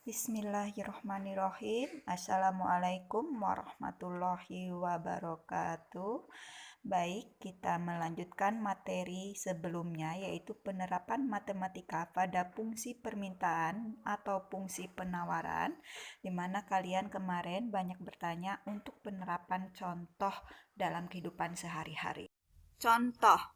Bismillahirrohmanirrohim. Assalamualaikum warahmatullahi wabarakatuh. Baik, kita melanjutkan materi sebelumnya, yaitu penerapan matematika pada fungsi permintaan atau fungsi penawaran, di mana kalian kemarin banyak bertanya untuk penerapan contoh dalam kehidupan sehari-hari. Contoh.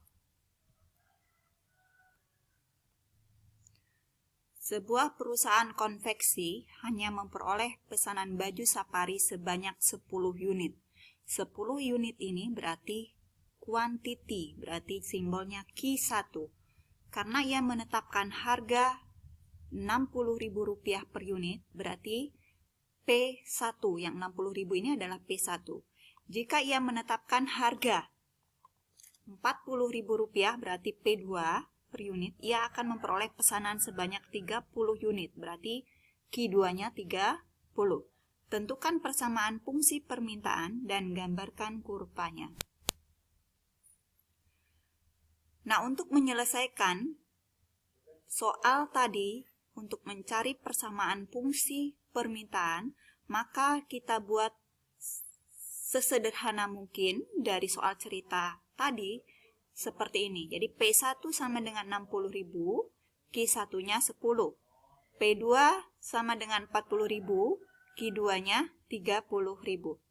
Sebuah perusahaan konveksi hanya memperoleh pesanan baju safari sebanyak 10 unit. 10 unit ini berarti quantity, berarti simbolnya Q1. Karena ia menetapkan harga Rp60.000 per unit, berarti P1, yang 60.000 ini adalah P1. Jika ia menetapkan harga Rp40.000, berarti P2 per unit, ia akan memperoleh pesanan sebanyak 30 unit, berarti Q2-nya 30. Tentukan persamaan fungsi permintaan dan gambarkan kurvanya. Nah, untuk menyelesaikan soal tadi, untuk mencari persamaan fungsi permintaan, maka kita buat sesederhana mungkin dari soal cerita tadi, seperti ini. Jadi P1 sama dengan 60.000, Q1-nya 10. P2 sama dengan 40.000, Q2-nya 30.000.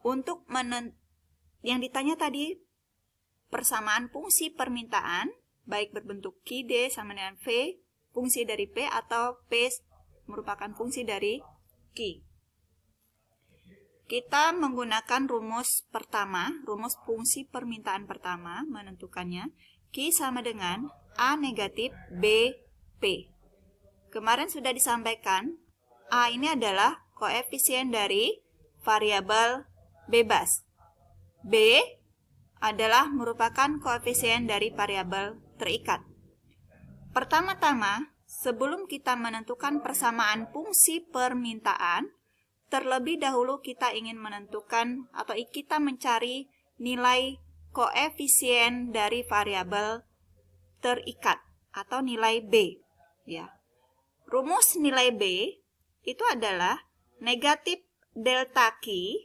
Untuk yang ditanya tadi, persamaan fungsi permintaan, baik berbentuk QD sama dengan V, fungsi dari P, atau P merupakan fungsi dari Q. Kita menggunakan rumus pertama, rumus fungsi permintaan pertama, menentukannya. Q sama dengan A negatif B, P. Kemarin sudah disampaikan, A ini adalah koefisien dari variabel bebas. B adalah merupakan koefisien dari variabel terikat. Pertama-tama, sebelum kita menentukan persamaan fungsi permintaan, terlebih dahulu kita ingin menentukan atau kita mencari nilai koefisien dari variabel terikat atau nilai B. Ya. Rumus nilai B itu adalah negatif delta Q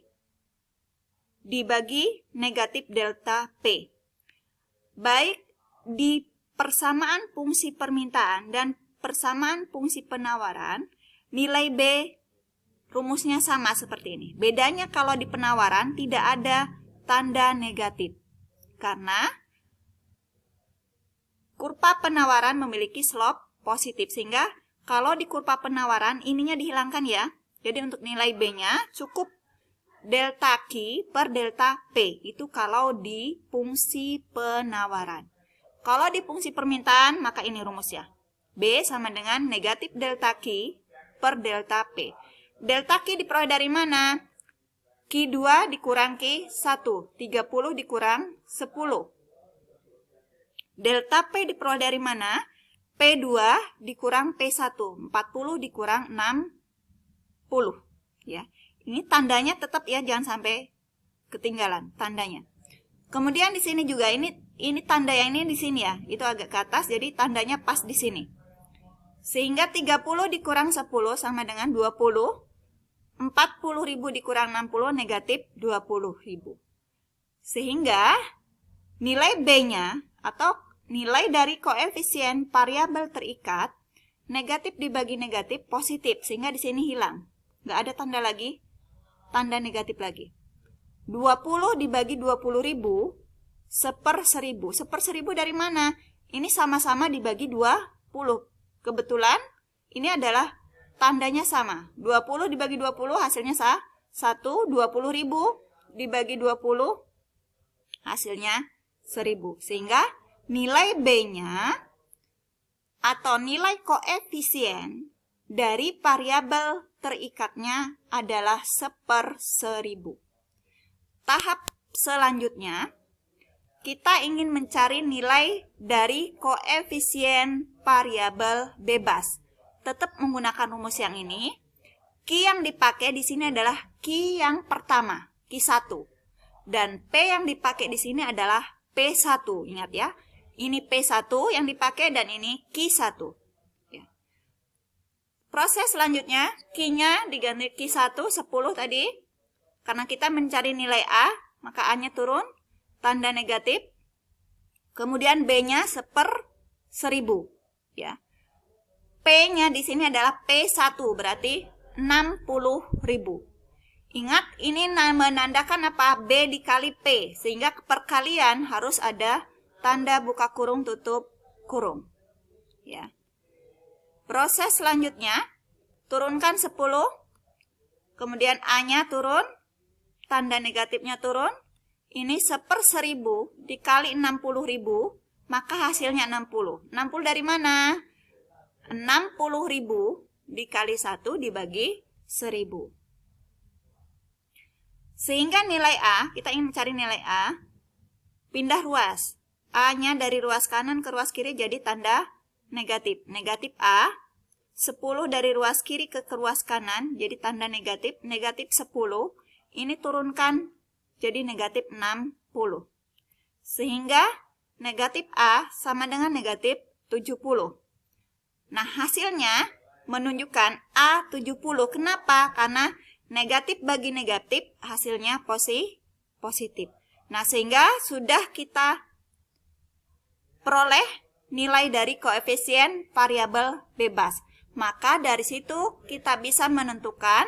dibagi negatif delta P. Baik di persamaan fungsi permintaan dan persamaan fungsi penawaran, nilai B rumusnya sama seperti ini. Bedanya kalau di penawaran tidak ada tanda negatif. Karena kurva penawaran memiliki slope positif. Sehingga kalau di kurva penawaran ininya dihilangkan ya. Jadi untuk nilai B-nya cukup delta Q per delta P. Itu kalau di fungsi penawaran. Kalau di fungsi permintaan maka ini rumusnya. B sama dengan negatif delta Q per delta P. Delta Q diperoleh dari mana? Q2 dikurang Q1, 30 dikurang 10. Delta P diperoleh dari mana? P2 dikurang P1, 40 dikurang 60. Ya. Ini tandanya tetap ya, jangan sampai ketinggalan tandanya. Kemudian di sini juga ini tanda yang ini di sini ya, itu agak ke atas, jadi tandanya pas di sini. Sehingga 30 dikurang 10 sama dengan 20. 40.000 dikurang 60 negatif 20.000. Sehingga nilai B-nya atau nilai dari koefisien variabel terikat negatif dibagi negatif positif. Sehingga di sini hilang. Nggak ada tanda lagi. Tanda negatif lagi. 20 dibagi 20.000 seper 1000. Seper 1000 dari mana? Ini sama-sama dibagi 20. Kebetulan ini adalah tandanya sama. 20 dibagi 20 hasilnya 1. 20.000 dibagi 20 hasilnya 1000. Sehingga nilai B-nya atau nilai koefisien dari variabel terikatnya adalah seper 1000. Tahap selanjutnya, kita ingin mencari nilai dari koefisien variabel bebas. Tetap menggunakan rumus yang ini. Q yang dipakai di sini adalah Q yang pertama, Q1. Dan P yang dipakai di sini adalah P1. Ingat ya, ini P1 yang dipakai dan ini Q1. Proses selanjutnya, Q-nya diganti Q1, 10 tadi. Karena kita mencari nilai A, maka A-nya turun, tanda negatif. Kemudian B-nya 1/1000. Ya. P-nya di sini adalah P1, berarti 60.000. Ingat, ini menandakan apa? B dikali P, sehingga perkalian harus ada tanda buka kurung tutup kurung. Ya. Proses selanjutnya, turunkan 10, kemudian A-nya turun, tanda negatifnya turun. Ini 1/1000 dikali 60.000, maka hasilnya 60. 60 dari mana? 60.000 dikali 1 dibagi 1000. Sehingga nilai A, kita ingin mencari nilai A, pindah ruas. A-nya dari ruas kanan ke ruas kiri jadi tanda negatif. Negatif A, 10 dari ruas kiri ke ruas kanan jadi tanda negatif. Negatif 10, ini turunkan jadi negatif 60. Sehingga negatif A sama dengan negatif 70. Nah, hasilnya menunjukkan A 70. Kenapa? Karena negatif bagi negatif hasilnya positif. Nah, sehingga sudah kita peroleh nilai dari koefisien variabel bebas. Maka dari situ kita bisa menentukan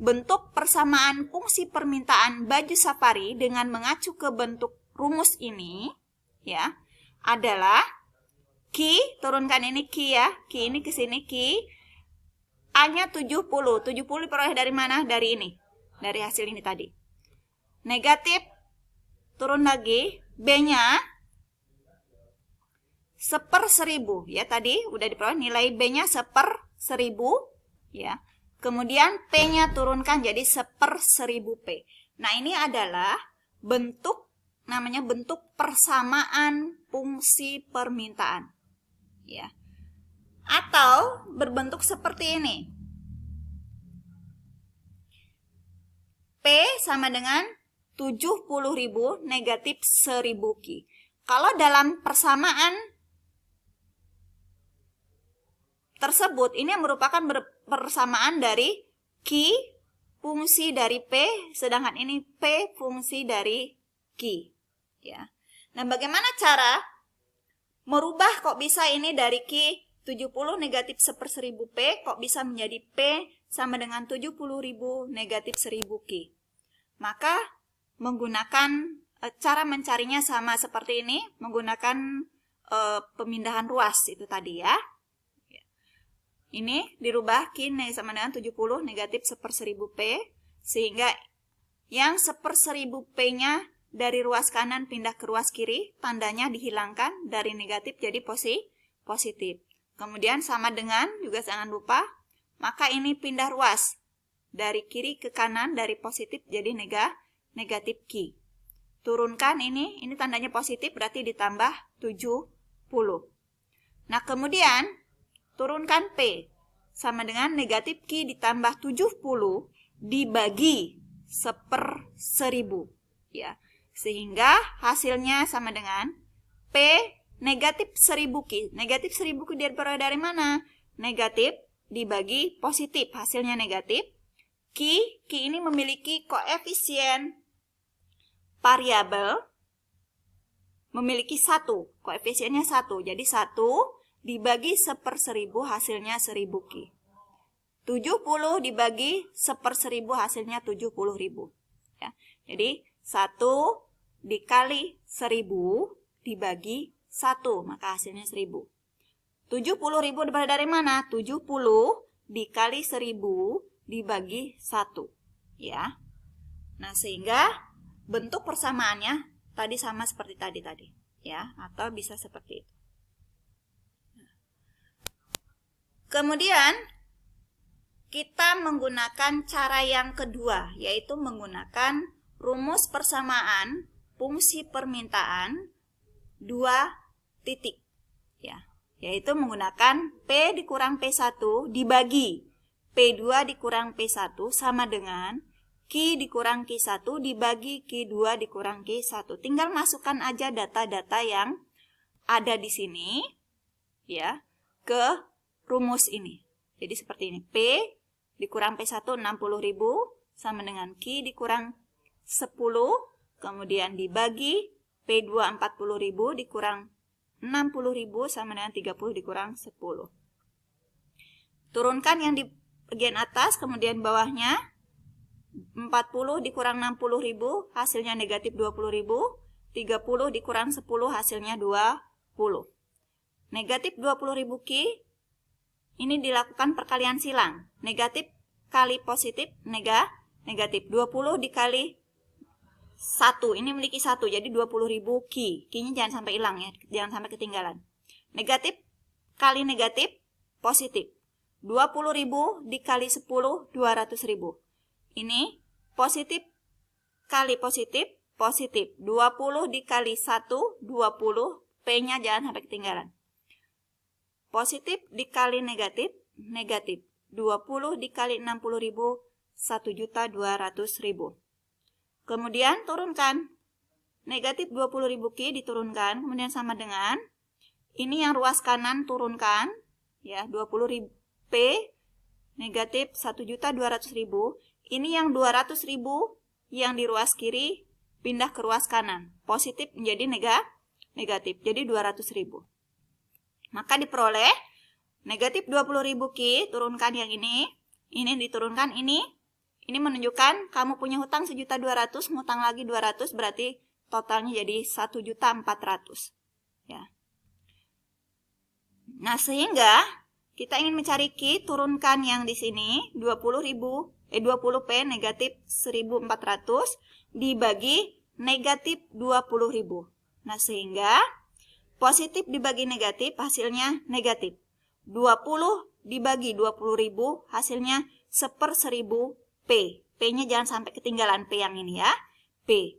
bentuk persamaan fungsi permintaan baju safari dengan mengacu ke bentuk rumus ini, ya, adalah Q, turunkan ini Q ya, Q ini ke sini Q, A-nya 70, 70 diperoleh dari mana? Dari ini, dari hasil ini tadi. Negatif, turun lagi, B-nya 1/1000, ya tadi udah diperoleh nilai B-nya 1/1000, ya. Kemudian P-nya turunkan jadi 1/1000P. Nah, ini adalah bentuk, namanya bentuk persamaan fungsi permintaan. Ya. Atau berbentuk seperti ini. P sama dengan 70.000 negatif 1000 Q. Kalau dalam persamaan tersebut, ini yang merupakan persamaan dari Q fungsi dari P, sedangkan ini P fungsi dari Q. Ya. Nah, bagaimana cara merubah kok bisa ini dari Q 70 negatif 1/1000P, kok bisa menjadi P sama dengan 70.000 negatif 1000 Q. Maka menggunakan cara mencarinya sama seperti ini, menggunakan pemindahan ruas itu tadi ya. Ini dirubah Q sama dengan 70 negatif 1/1000P, sehingga yang 1/1000P-nya dari ruas kanan pindah ke ruas kiri, tandanya dihilangkan dari negatif jadi positif. Kemudian sama dengan, juga jangan lupa, maka ini pindah ruas dari kiri ke kanan, dari positif jadi negatif Q. Turunkan ini tandanya positif, berarti ditambah 70. Nah, kemudian turunkan P sama dengan negatif Q ditambah 70 dibagi 1/1000. Ya. Sehingga hasilnya sama dengan P negatif 1000 Q. Negatif 1000 Q diperoleh dari mana? Negatif dibagi positif, hasilnya negatif. Q ini memiliki koefisien variabel, memiliki 1. Koefisiennya 1. Jadi 1 dibagi 1/1000 hasilnya 1000 Q. 70 dibagi 1/1000 hasilnya 70.000. Ya. Jadi 1 dikali 1000 dibagi 1, maka hasilnya 1000. 70.000 dari mana? 70 dikali 1000 dibagi 1. Ya. Nah, sehingga bentuk persamaannya tadi sama seperti tadi. Ya, atau bisa seperti itu. Kemudian kita menggunakan cara yang kedua, yaitu menggunakan rumus persamaan fungsi permintaan 2 titik. Ya, yaitu menggunakan P dikurang P1 dibagi P2 dikurang P1 sama dengan Q dikurang Q1 dibagi Q2 dikurang Q1. Tinggal masukkan aja data-data yang ada di sini ya ke rumus ini. Jadi seperti ini. P dikurang P1 60.000 sama dengan Q dikurang 10. Kemudian dibagi P2 40.000 dikurang 60.000 sama dengan 30 dikurang 10. Turunkan yang di bagian atas, kemudian bawahnya 40 dikurang 60.000 hasilnya negatif 20.000. 30 dikurang 10 hasilnya 20. Negatif 20.000 Q. Ini dilakukan perkalian silang. Negatif kali positif negatif. 20 dikali 1, ini memiliki 1, jadi 20.000 Q. Q-nya jangan sampai hilang ya, jangan sampai ketinggalan. Negatif kali negatif, positif. 20.000 dikali 10, 200.000. Ini positif kali positif, positif. 20 dikali 1, 20. P-nya jangan sampai ketinggalan. Positif dikali negatif, negatif. 20 dikali 60.000, 1.200.000. Kemudian turunkan. Negatif 20.000 Q diturunkan, kemudian sama dengan ini yang ruas kanan turunkan ya, 20.000 P negatif 1.200.000. Ini yang 200.000 yang di ruas kiri pindah ke ruas kanan. Positif menjadi negatif, jadi 200.000. Maka diperoleh negatif 20.000 Q, turunkan yang ini diturunkan ini menunjukkan kamu punya hutang 1.200.000, ngutang lagi 200, berarti totalnya jadi 1.400.000. Ya. Nah, sehingga kita ingin mencari Q, turunkan yang di sini 20 P negatif 1.400 dibagi negatif 20.000. Nah, sehingga positif dibagi negatif hasilnya negatif. 20 dibagi 20.000 hasilnya 1/1000 P. P-nya jangan sampai ketinggalan P yang ini ya. P.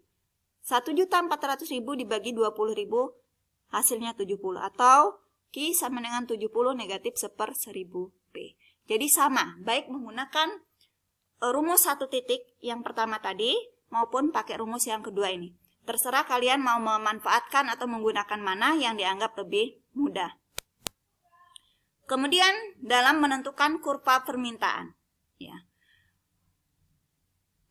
1.400.000 dibagi 20.000 hasilnya 70. Atau Q sama dengan 70 negatif 1/1000 P. Jadi sama, baik menggunakan rumus satu titik yang pertama tadi maupun pakai rumus yang kedua ini. Terserah kalian mau memanfaatkan atau menggunakan mana yang dianggap lebih mudah. Kemudian dalam menentukan kurva permintaan. Ya.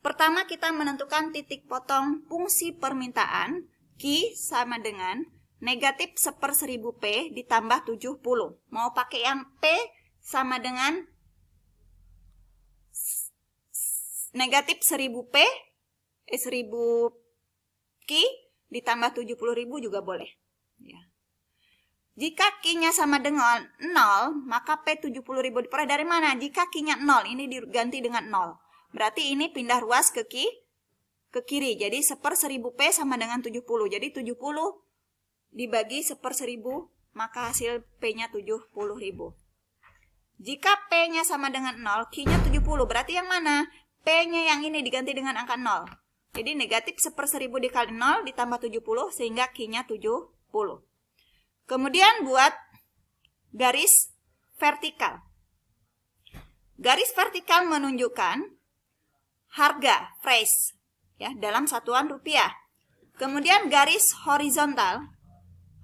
Pertama kita menentukan titik potong fungsi permintaan. Q sama dengan negatif 1/1000 P ditambah 70. Mau pakai yang P sama dengan negatif 1000 P, 1000 Q ditambah 70.000 juga boleh. Ya. Jika Q-nya sama dengan 0, maka P 70.000 diperoleh dari mana? Jika Q-nya 0, ini diganti dengan 0. Berarti ini pindah ruas ke kiri. Jadi 1/1000 P sama dengan 70. Jadi 70 dibagi 1/1000, maka hasil P-nya 70.000. Jika P-nya sama dengan 0, Q-nya 70. Berarti yang mana? P-nya yang ini diganti dengan angka 0. Jadi negatif 1/1000 dikali 0 ditambah 70 sehingga Q-nya 70. Kemudian buat garis vertikal. Garis vertikal menunjukkan harga price ya dalam satuan rupiah. Kemudian garis horizontal.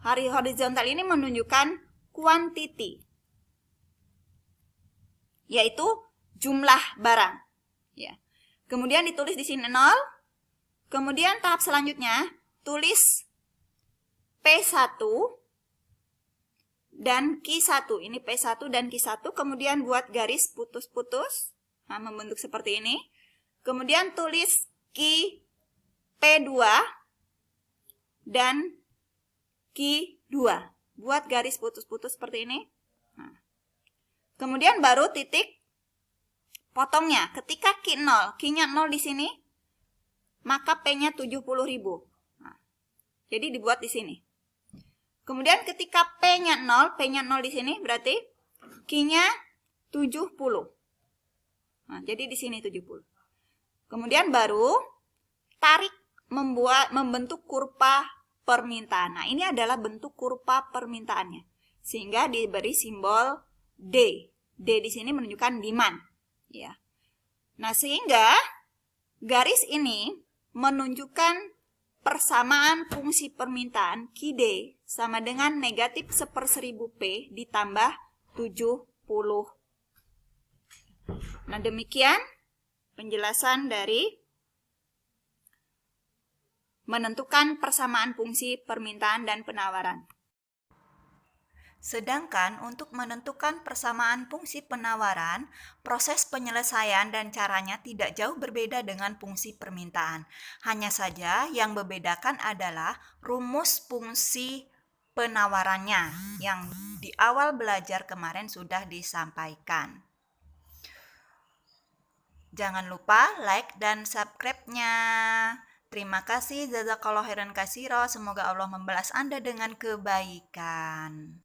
Horizontal ini menunjukkan quantity, yaitu jumlah barang. Ya. Kemudian ditulis di sini 0. Kemudian tahap selanjutnya tulis P1 dan Q1. Ini P1 dan Q1. Kemudian buat garis putus-putus. Nah, membentuk seperti ini. Kemudian tulis P2 dan Q2. Buat garis putus-putus seperti ini. Nah. Kemudian baru titik potongnya. Ketika Q-nya 0 di sini, maka P-nya 70.000. Nah, jadi dibuat di sini. Kemudian ketika P-nya 0 di sini berarti Q-nya 70. Nah, jadi di sini 70. Kemudian baru tarik membentuk kurva permintaan. Nah, ini adalah bentuk kurva permintaannya. Sehingga diberi simbol D. D di sini menunjukkan demand, ya. Nah, sehingga garis ini menunjukkan persamaan fungsi permintaan QD sama dengan negatif 1/1000 P ditambah 70. Nah, demikian penjelasan dari menentukan persamaan fungsi permintaan dan penawaran. Sedangkan untuk menentukan persamaan fungsi penawaran, proses penyelesaian dan caranya tidak jauh berbeda dengan fungsi permintaan. Hanya saja yang membedakan adalah rumus fungsi penawarannya yang di awal belajar kemarin sudah disampaikan. Jangan lupa like dan subscribe-nya. Terima kasih, jazakallahu khairan katsira. Semoga Allah membalas Anda dengan kebaikan.